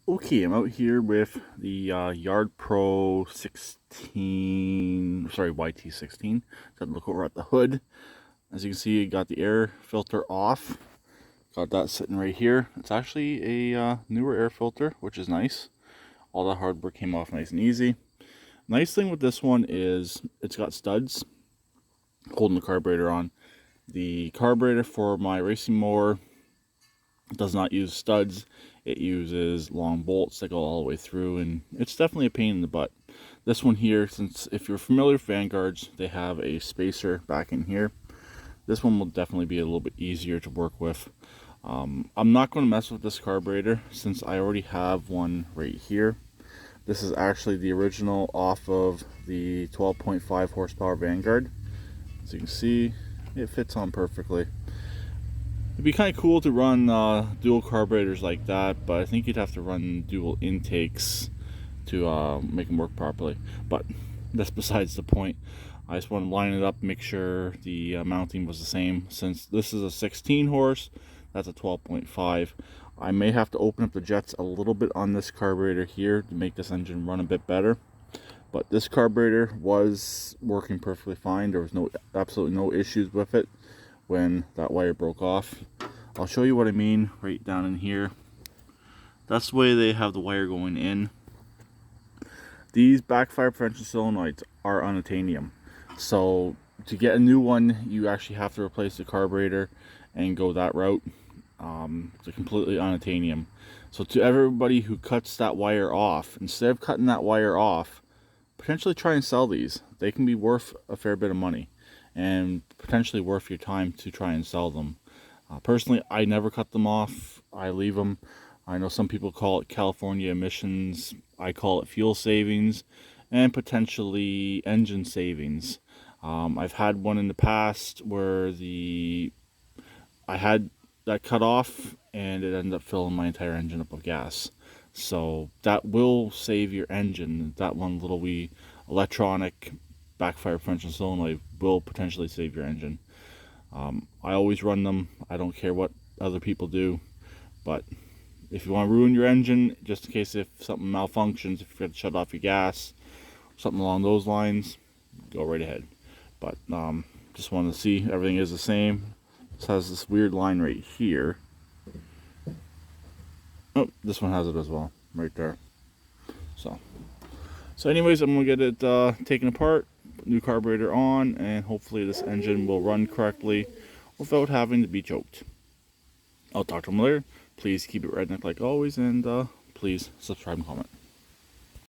Okay, I'm out here with the Yard Pro 16, sorry, YT16. Got to look over at the hood. As you can see, you got the air filter off. Got that sitting right here. It's actually a newer air filter, which is nice. All that hardware came off nice and easy. Nice thing with this one is it's got studs holding the carburetor on. The carburetor for my racing mower does not use studs. It uses long bolts that go all the way through, and it's definitely a pain in the butt. This one here, since if you're familiar with Vanguards, they have a spacer back in here. This one will definitely be a little bit easier to work with. I'm not going to mess with this carburetor since I already have one right here. This is actually the original off of the 12.5 horsepower Vanguard. As you can see, it fits on perfectly. It'd be kind of cool to run dual carburetors like that, but I think you'd have to run dual intakes to make them work properly. But that's besides the point. I just want to line it up, make sure the mounting was the same. Since this is a 16 horse, that's a 12.5. I may have to open up the jets a little bit on this carburetor here to make this engine run a bit better. But this carburetor was working perfectly fine. There was absolutely no issues with it when that wire broke off. I'll show you what I mean right down in here. That's the way they have the wire going in. These backfire prevention solenoids are unobtainium. So to get a new one, you actually have to replace the carburetor and go that route. It's completely unobtainium. So to everybody who cuts that wire off, instead of cutting that wire off, potentially try and sell these. They can be worth a fair bit of money and potentially worth your time to try and sell them. Personally, I never cut them off. I leave them. I know some people call it California emissions. I call it fuel savings and potentially engine savings. I've had one in the past where I had that cut off and it ended up filling my entire engine up with gas. So that will save your engine. That one little wee electronic backfire prevention solenoid will potentially save your engine. I always run them. I don't care what other people do, but if you want to ruin your engine, just in case if something malfunctions, if you have to shut off your gas, something along those lines, go right ahead. But just wanted to see everything is the same. This has this weird line right here. Oh, this one has it as well, right there. So anyways, I'm gonna get it taken apart, put new carburetor on, and hopefully this engine will run correctly without having to be choked. I'll talk to them later. Please keep it redneck like always, and please subscribe and comment.